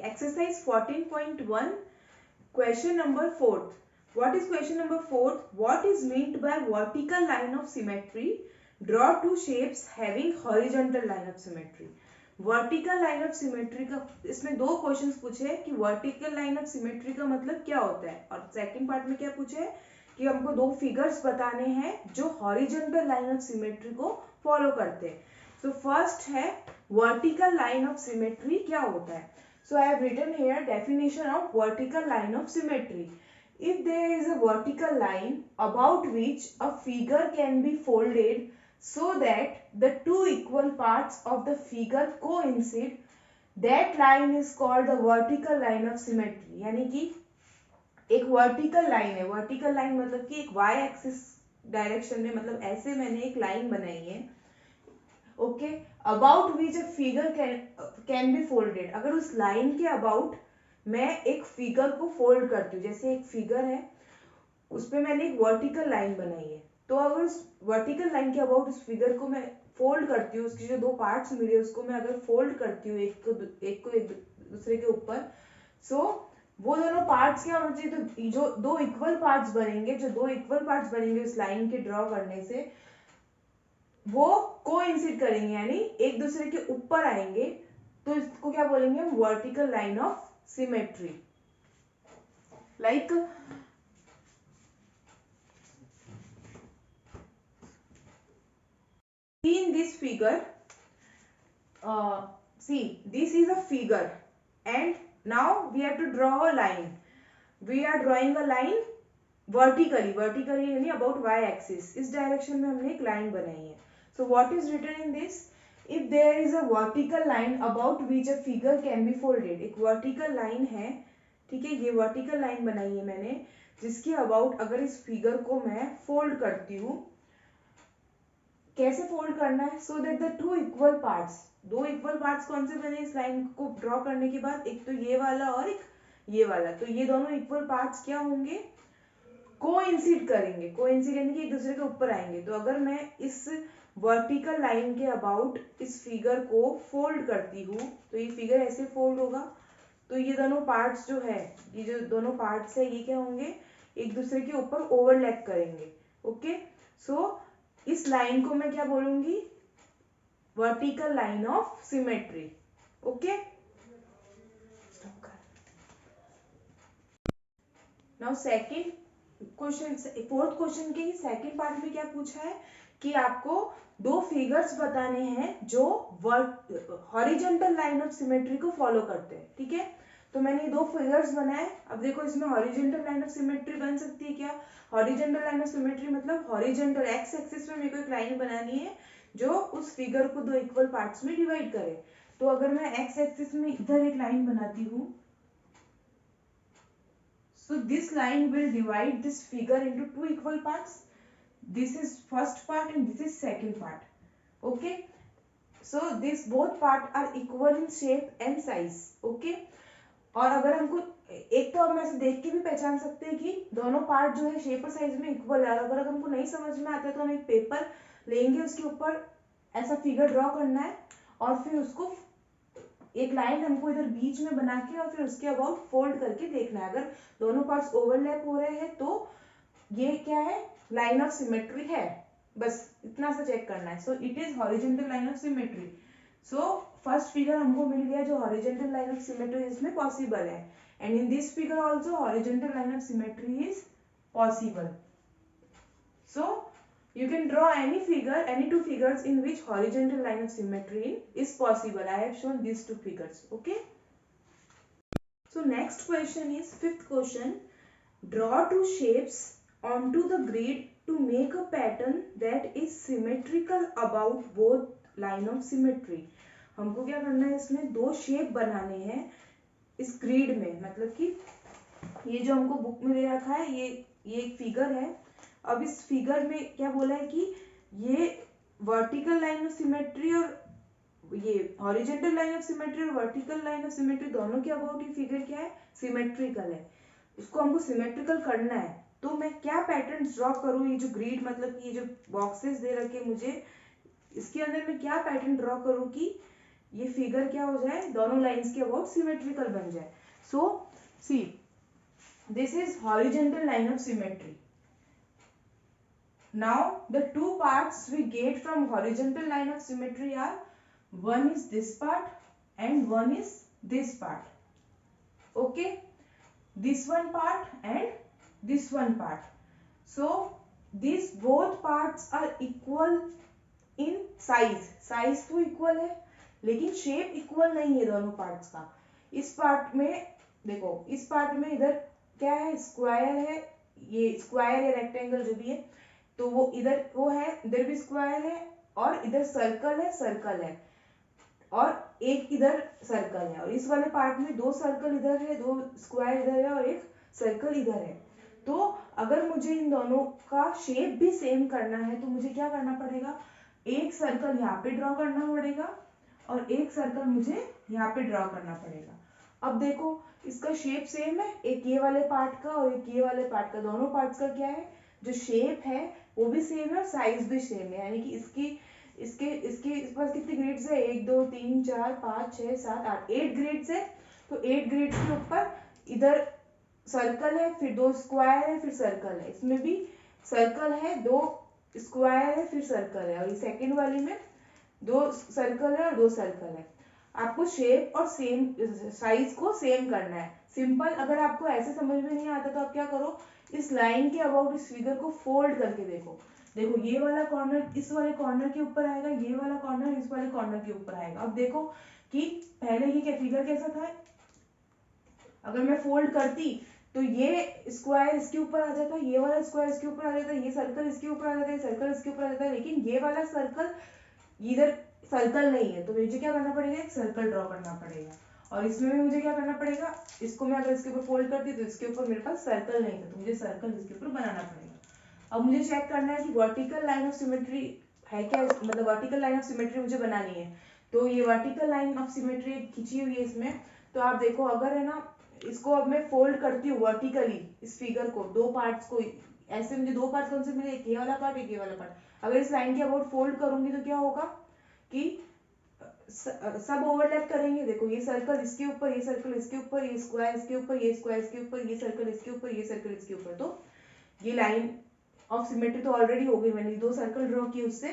exercise 14.1, question number 4th. What is question number 4th? What is meant by vertical line of symmetry? Draw two shapes having horizontal line of symmetry. Vertical line of symmetry का इसमें दो questions पूछे हैं कि vertical line of symmetry का मतलब क्या होता है, और सेकंड पार्ट में क्या पूछे है कि हमको दो फिगर्स बताने हैं जो हॉरिजॉन्टल लाइन ऑफ सिमेट्री को फॉलो करते हैं. सो फर्स्ट है वर्टिकल लाइन ऑफ सिमेट्री क्या होता है. So I have written here definition of vertical line of symmetry. If there is a vertical line about which a figure can be folded so that the two equal parts of the figure coincide, that line is called the vertical line of symmetry. यानी कि एक vertical line है. Vertical line मतलब कि एक y axis direction में, मतलब ऐसे मैंने एक लाइन बनाई है. Okay, about which a figure can be folded. अगर उस लाइन के अबाउट मैं एक फिगर को फोल्ड करती हूँ, जैसे एक फिगर है उस पर मैंने एक वर्टिकल लाइन बनाई है, तो अगर उस वर्टिकल लाइन के अबाउट उस फिगर को मैं फोल्ड करती हूँ, उसकी जो दो पार्ट्स मिले उसको मैं अगर फोल्ड करती हूँ एक को एक दूसरे के ऊपर, सो वो दोनों पार्ट्स क्या होना चाहिए, तो जो दो इक्वल पार्ट्स बनेंगे, जो दो इक्वल पार्ट्स बनेंगे उस लाइन के ड्रॉ करने से, वो कोइंसिड करेंगे यानी एक दूसरे के ऊपर आएंगे, तो इसको क्या बोलेंगे हम, vertical line of symmetry. Like in this figure, see this is a figure and now we have to draw a line. We are drawing a line vertically यानी about y axis. इस डायरेक्शन में हमने एक line बनाई है. So what is written in this? If there is a vertical line about which a figure can be folded. एक vertical line है, ठीक है, ये vertical line बनाई है मैंने, जिसके about अगर इस figure को मैं fold करती हूँ, कैसे fold करना है, so that the two equal parts, दो equal parts कौन से बने इस line को draw करने के बाद, एक तो ये वाला और एक ये वाला, तो ये दोनों equal parts क्या होंगे, कोइंसिड करेंगे. कोइंसिड यानी कि एक दूसरे के ऊपर आएंगे. तो अगर मैं इस वर्टिकल लाइन के अबाउट इस फिगर को फोल्ड करती हूँ, तो ये फिगर ऐसे फोल्ड होगा, तो ये दोनों पार्ट्स जो है, ये जो दोनों पार्ट्स है ये क्या होंगे, एक दूसरे के ऊपर ओवरलैप करेंगे. ओके, सो इस लाइन को मैं क्या बोलूंगी, vertical line of symmetry. Okay, now second question, fourth question के सेकंड पार्ट में क्या पूछा है कि आपको दो फिगर्स बताने हैं जो हॉरिजॉन्टल लाइन ऑफ सिमेट्री को फॉलो करते हैं. ठीक है, तो मैंने ये दो फिगर्स बनाए. अब देखो इसमें हॉरिजॉन्टल लाइन ऑफ सिमेट्री बन सकती है क्या. हॉरिजॉन्टल लाइन ऑफ सिमेट्री मतलब हॉरिजॉन्टल एक्स एक्सिस में मेरे को एक लाइन बनानी है जो उस फिगर को दो इक्वल पार्ट्स में डिवाइड करे. तो अगर मैं एक्स एक्सिस में इधर एक लाइन बनाती हूँ, so this line will divide this figure into two equal parts. This is first part and this is second part. Okay, so this both part are equal in shape and size. Okay, और अगर हमको एक तो हम ऐसे देख के भी पहचान सकते हैं कि दोनों पार्ट जो है शेप और साइज में इक्वल है. और अगर हमको नहीं समझ में आता है तो हम एक पेपर लेंगे, उसके ऊपर ऐसा फिगर ड्रॉ करना है और फिर उसको एक लाइन हमको इधर बीच में बना के और फिर उसके अबाउट फोल्ड करके देखना है. अगर दोनों पार्ट्स ओवरलैप हो रहे हैं तो ये क्या है, लाइन ऑफ सिमेट्री है. बस इतना सा चेक करना है. So it is horizontal line of symmetry. So first figure हमको मिल गया जो हॉरिजॉन्टल लाइन ऑफ सिमेट्री इसमें पॉसिबल है. And in this figure also horizontal line of symmetry is possible. So you can draw any figure, any two figures in which horizontal line of symmetry is possible. I have shown these two figures. Okay, so next question is fifth question. Draw two shapes onto the grid to make a pattern that is symmetrical about both line of symmetry. हमको क्या करना है, इसमें दो shape बनाने हैं इस grid में. मतलब कि ये जो हमको बुक में दे रखा है ये एक फिगर है. अब इस फिगर में क्या बोला है कि ये वर्टिकल लाइन ऑफ सिमेट्री और ये हॉरिजॉन्टल लाइन ऑफ सिमेट्री और वर्टिकल लाइन ऑफ सिमेट्री दोनों के अबाउट ये फिगर क्या है, सिमेट्रिकल है. इसको हमको सिमेट्रिकल करना है. तो मैं क्या पैटर्न ड्रॉ करूँ, ये जो ग्रिड मतलब कि ये जो बॉक्सेस दे रखे मुझे, इसके अंदर मैं क्या पैटर्न ड्रॉ करूँ कि ये फिगर क्या हो जाए, दोनों लाइंस के अबाउट सिमेट्रिकल बन जाए. So see this is horizontal line of symmetry. Now the two parts we get from horizontal line of symmetry are, one is this part and one is this part. Okay, this one part and this one part. So these both parts are equal in size. Size तो equal है लेकिन shape equal नहीं है दोनों parts का. इस part में देखो, इस part में इधर क्या है, स्क्वायर है, ये स्क्वायर या रेक्टेंगल जो भी है, तो वो इधर वो है, इधर भी स्क्वायर है, और इधर सर्कल है, और एक इधर सर्कल है, और इस वाले पार्ट में दो सर्कल इधर है, दो स्क्वायर इधर है, और एक सर्कल इधर है. तो अगर मुझे इन दोनों का शेप भी सेम करना है तो मुझे क्या करना पड़ेगा, एक सर्कल यहाँ पे ड्रॉ करना पड़ेगा और एक सर्कल मुझे यहाँ पे ड्रॉ करना पड़ेगा. अब देखो इसका शेप सेम है, एक ये वाले पार्ट का और एक ये वाले पार्ट का, दोनों पार्ट्स का क्या है, जो शेप है वो भी सेम है और साइज भी सेम है. यानी कि इसकी इसके इसके इस पास कितने ग्रिड्स है, 1 2 3 4 5 6 7 8, 8 ग्रिड्स है. तो 8 ग्रिड्स के ऊपर इधर सर्कल है, फिर दो स्क्वायर है, फिर सर्कल है. इसमें भी सर्कल है, दो स्क्वायर है, फिर सर्कल है, और ये सेकंड वाली में दो सर्कल है और दो सर्कल है. आपको शेप और सेम साइज को सेम करना है. सिंपल. अगर आपको ऐसे समझ में नहीं आता तो आप क्या करो, इस लाइन के अबाउट इस फिगर को फोल्ड करके देखो. देखो ये वाला कॉर्नर इस वाले कॉर्नर के ऊपर आएगा, ये वाला कॉर्नर इस वाले कॉर्नर के ऊपर आएगा. अब देखो कि पहले ये क्या फिगर कैसा था, अगर मैं फोल्ड करती तो ये स्क्वायर इसके ऊपर आ जाता, ये वाला स्क्वायर इसके ऊपर आ जाता, ये सर्कल इसके ऊपर आ जाता, ये सर्कल इसके ऊपर आ जाता, लेकिन ये वाला सर्कल इधर सर्कल नहीं है, तो मुझे क्या करना पड़ेगा, एक सर्कल ड्रॉ करना पड़ेगा. और इसमें भी मुझे क्या करना पड़ेगा, इसको मैं अगर इसके ऊपर फोल्ड करती तो इसके ऊपर मेरे पास सर्कल नहीं था, तो मुझे सर्कल इसके ऊपर बनाना पड़ेगा. अब मुझे चेक करना है कि वर्टिकल लाइन ऑफ सिमेट्री है क्या, मतलब वर्टिकल लाइन ऑफ सिमेट्री मुझे बनानी है. तो ये वर्टिकल लाइन ऑफ सिमेट्री खींची हुई है इसमें. तो आप देखो, अगर है ना, इसको अब मैं फोल्ड करती हूँ वर्टिकली, इस फिगर को दो पार्ट्स को, ऐसे मुझे दो पार्ट कौन से मिले, एक ये वाला पार्ट, एक ये वाला पार्ट. अगर इस लाइन के अबाउट फोल्ड करूंगी तो क्या होगा कि सब ओवरलैप करेंगे. देखो ये सर्कल इसके ऊपर, ये सर्कल इसके ऊपर, ये स्क्वायर इसके ऊपर, ये स्क्वायर इसके ऊपर, ये सर्कल इसके ऊपर, ये सर्कल इसके ऊपर. तो ये लाइन ऑफ सिमेट्री तो ऑलरेडी हो गई, मैंने दो सर्कल ड्रॉ किए, उससे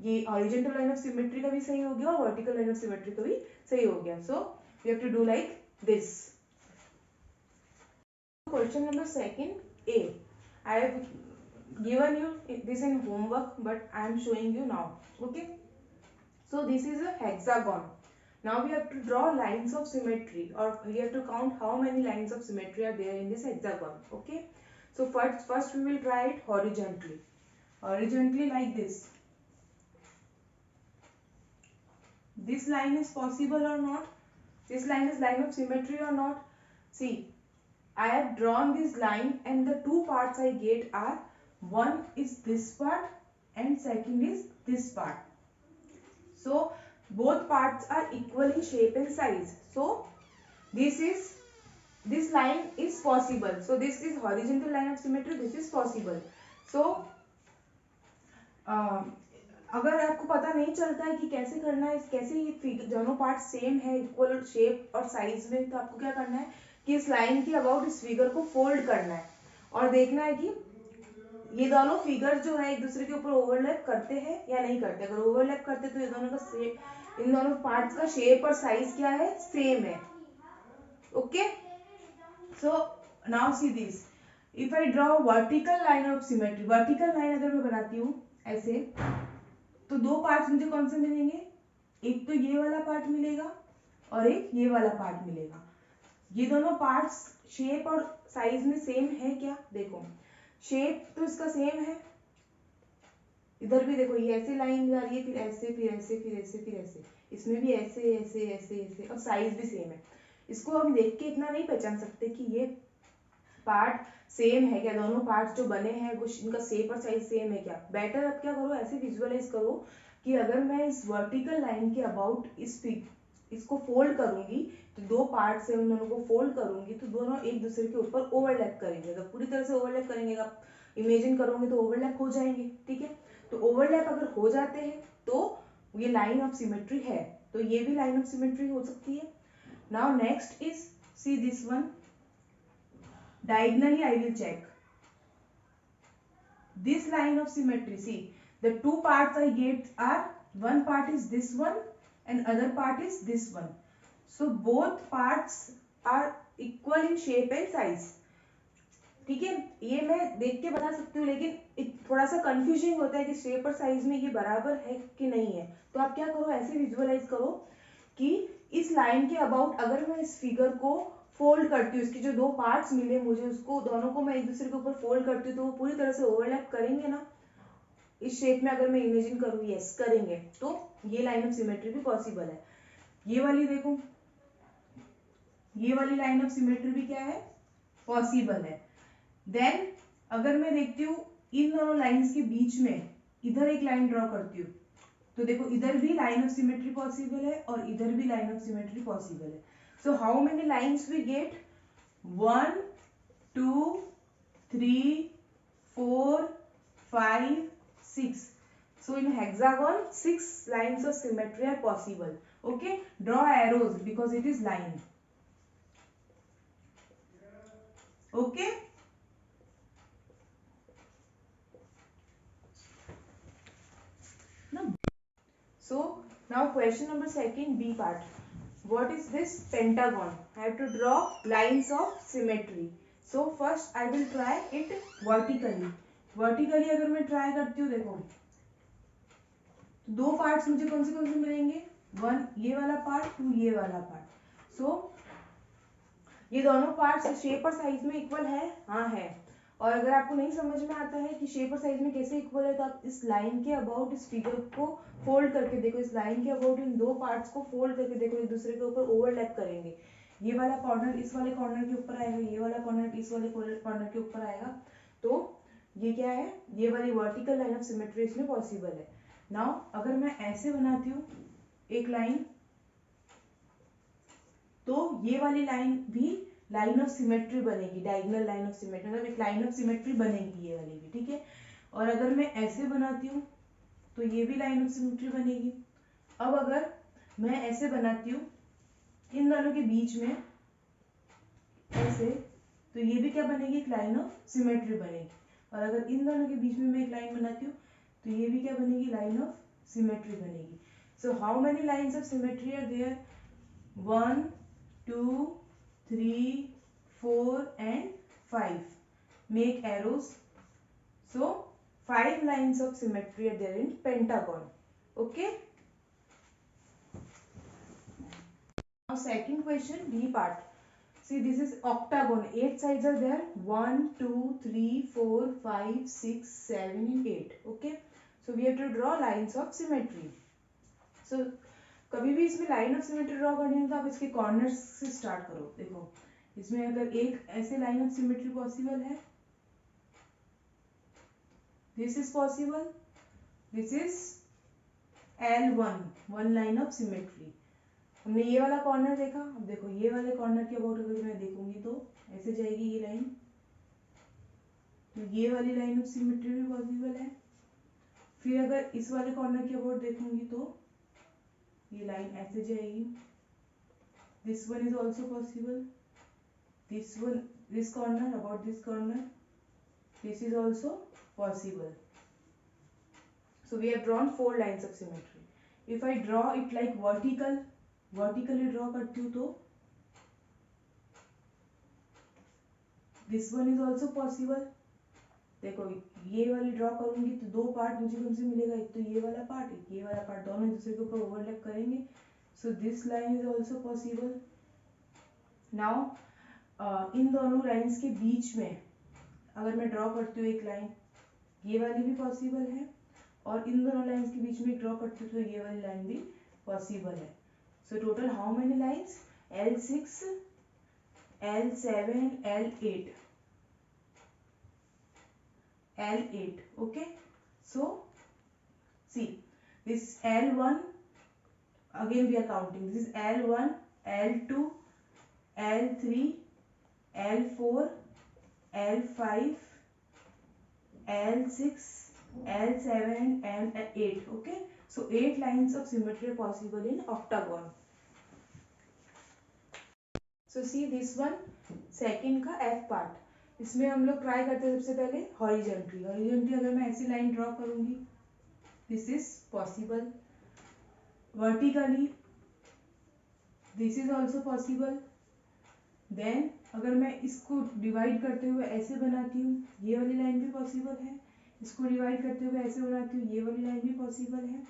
ये हॉरिजॉन्टल लाइन ऑफ सिमेट्री का भी सही हो गया और वर्टिकल लाइन ऑफ सिमेट्री का भी सही हो गया. So we have to do like this. Question number second A. I have given you this in homework, but I am showing you now. Okay. So this is a hexagon. Now we have to draw lines of symmetry, or we have to count how many lines of symmetry are there in this hexagon. Okay. So first we will try it horizontally. Horizontally like this. This line is possible or not? This line is line of symmetry or not? See, I have drawn this line and the two parts I get are, one is this part and second is this part. So both parts are equal in shape and size. So this line is possible. So this is horizontal line of symmetry. This is possible. So अगर आपको पता नहीं चलता है कि कैसे करना है, कैसे ये दोनों पार्ट सेम है, इक्वल शेप और साइज में, तो आपको क्या करना है कि इस लाइन के अबाउट इस फिगर को फोल्ड करना है और देखना है कि ये दोनों फिगर जो है एक दूसरे के ऊपर ओवरलैप करते हैं या नहीं करते. अगर ओवरलैप करते तो ये दोनों का शेप, इन दोनों पार्ट्स का शेप और साइज क्या है, सेम है. Okay. So now see this. If I draw vertical line of symmetry, vertical line अगर मैं बनाती हूँ ऐसे, तो दो पार्ट्स मुझे कौन से मिलेंगे, एक तो ये वाला पार्ट मिलेगा और एक ये वाला पार्ट मिलेगा. ये दोनों पार्ट्स शेप और साइज में सेम है क्या, देखो शेप तो इसका सेम है. इधर भी देखो ये ऐसे लाइन जा रही है, फिर ऐसे, फिर ऐसे, फिर ऐसे, फिर ऐसे. इसमें भी ऐसे ऐसे ऐसे ऐसे, और साइज भी सेम है. इसको हम देख के इतना नहीं पहचान सकते कि ये पार्ट सेम है क्या, दोनों पार्ट्स जो बने हैं वो इनका शेप और साइज सेम है क्या. बेटर अब क्या करो, ऐसे विजुअलाइज करो कि अगर मैं इस वर्टिकल लाइन के अबाउट इसको फोल्ड करूंगी, तो दो पार्ट से उन दोनों को फोल्ड करूंगी तो दोनों एक दूसरे के ऊपर ओवरलैप करेंगे. अगर पूरी तरह से ओवरलैप करेंगे, आप इमेजिन करोगे तो ओवरलैप हो जाएंगे. ठीक है. तो ओवरलैप अगर हो जाते हैं तो ये लाइन ऑफ सिमेट्री है. तो ये भी लाइन ऑफ सिमेट्री हो सकती है. Now next is see this one. Diagonally I will check this line of symmetry. See, the two parts I get are, one part is this one and other part is this one. So both parts are equal in shape and size. ठीक है, ये मैं देख के बता सकती हूँ, लेकिन थोड़ा सा कंफ्यूजिंग होता है कि शेप और साइज में ये बराबर है कि नहीं है. तो आप क्या करो, ऐसे विजुअलाइज करो कि इस लाइन के अबाउट अगर मैं इस फिगर को फोल्ड करती हूँ, इसके जो दो पार्ट्स मिले मुझे, उसको दोनों को मैं एक दूसरे के ऊपर फोल्ड करती हूँ, तो वो पूरी तरह से ओवरलैप करेंगे ना इस शेप में. अगर मैं इमेजिन करूँ, यस करेंगे, तो ये लाइन ऑफ सिमेट्री भी पॉसिबल है. ये वाली देखो, ये वाली लाइन ऑफ सिमेट्री भी क्या है, पॉसिबल है. देन अगर मैं देखती हूँ इन दोनों लाइंस के बीच में इधर एक लाइन ड्रॉ करती हूँ, तो देखो इधर भी लाइन ऑफ सिमेट्री पॉसिबल है और इधर भी लाइन ऑफ सिमेट्री पॉसिबल है. So how many lines we get, 1 2 3 4 5 6. So in hexagon 6 lines of symmetry are possible. Okay, draw arrows because it is line. Okay. So now question number second, B part. What is this pentagon? I have to draw lines of symmetry. So first I will try it vertically. Vertically अगर मैं try करती हूँ, देखो दो parts मुझे कौन से मिलेंगे, वन ये वाला पार्ट, टू ये वाला पार्ट. सो ये दोनों पार्ट्स शेप और साइज में इक्वल है, हाँ है. और अगर आपको नहीं समझ में आता है कि शेप और साइज में कैसे इक्वल है, तो आप इस लाइन के अबाउट इस फिगर को फोल्ड करके देखो, इस लाइन के अबाउट इन दो पार्ट्स को फोल्ड करके देखो, एक दूसरे के ऊपर ओवरलैप करेंगे. ये वाला कॉर्नर इस वाले कॉर्नर के ऊपर आएगा, ये वाला कॉर्नर इस वाले कॉर्नर के ऊपर आएगा. तो ये क्या है, ये वाली वर्टिकल लाइन ऑफ सिमेट्री इसमें पॉसिबल है. नाउ अगर मैं ऐसे बनाती हूँ एक लाइन, तो ये वाली लाइन भी लाइन ऑफ सिमेट्री बनेगी, डायगोनल लाइन ऑफ सिमेट्री, मतलब एक लाइन ऑफ सिमेट्री बनेगी ये वाली भी. ठीक है, और अगर मैं ऐसे बनाती हूँ तो ये भी लाइन ऑफ सिमेट्री बनेगी. अब अगर मैं ऐसे बनाती हूँ इन दोनों के बीच में ऐसे, तो ये भी क्या बनेगी, एक लाइन ऑफ सिमेट्री बनेगी. और अगर इन दोनों के बीच में मैं एक लाइन बनाती हूँ, तो ये भी क्या बनेगी, लाइन ऑफ सिमेट्री बनेगी. So how many lines of symmetry are there, 1 2 3 4 and 5. Make arrows. So 5 lines of symmetry are there in pentagon. Okay. Now second question, B part. See, this is octagon. 8 sides are there. 1 2 3 4 5 6 7 and 8. Okay. So we have to draw lines of symmetry. So कभी भी इसमें line of symmetry draw करनी है तो आप इसके corners से start करो. देखो इसमें अगर एक ऐसे लाइन ऑफ सिमेट्री पॉसिबल है, this is possible, this is L1, one line of symmetry. हमने ये वाला कॉर्नर देखा, अब देखो ये वाले कॉर्नर के अबाउट अगर मैं देखूंगी तो ऐसे जाएगी ये लाइन, तो ये वाली लाइन ऑफ सिमेट्री भी पॉसिबल है. फिर अगर इस वाले कॉर्नर के अबाउट देखूंगी तो ये लाइन ऐसे जाएगी, this one is also possible, this one, this corner, about this corner, this is also possible. So we have drawn 4 lines of symmetry. If I draw it like vertically draw करती हूँ तो this one is also possible. देखो ये वाली draw करूंगी तो दो part मुझे कौन से मिलेगा, एक तो ये वाला पार्ट, एक ये वाला पार्ट, दोनों एक दूसरे के ऊपर ओवरलैप करेंगे. So this line is also possible. Now in दोनों लाइंस के बीच में अगर मैं ड्रॉ करती हूँ एक लाइन, ये वाली भी पॉसिबल है, और इन दोनों लाइंस के बीच में ड्रॉ करती हूँ तो ये वाली लाइन भी पॉसिबल है. So total how many lines, L6 L7 L8 L8. Okay, so see this L1, again we are counting, this is L1 L2 L3 L4 L5 L6 L7 and 8. Okay, So 8 lines of symmetry are possible in octagon. So see this one, second का F part, इसमें हम लोग try करते हैं सबसे पहले horizontally. Horizontally अगर मैं ऐसी लाइन ड्रॉ करूंगी, this is possible. Vertically this is also possible. Then अगर मैं इसको डिवाइड करते हुए ऐसे बनाती हूँ, ये वाली लाइन भी पॉसिबल है. इसको डिवाइड करते हुए ऐसे बनाती हूँ, ये वाली लाइन भी पॉसिबल है.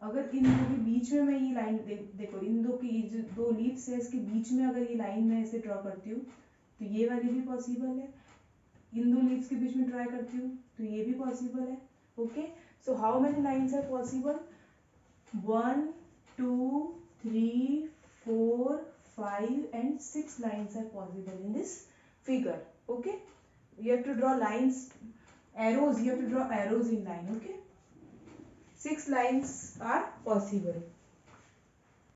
अगर इन दो के बीच में मैं ये लाइन देखो, इन दो की जो दो लीव्स है इसके बीच में अगर ये लाइन मैं ऐसे ड्रॉ करती हूँ तो ये वाली भी पॉसिबल है. इन दो लीव्स के बीच में ट्राई करती हूँ तो ये भी पॉसिबल है. Okay, so how many lines are possible? 1 2 3 4 5 and 6 lines are possible in this figure. Okay, you have to draw lines, arrows, you have to draw arrows in line. Okay, 6 lines are possible.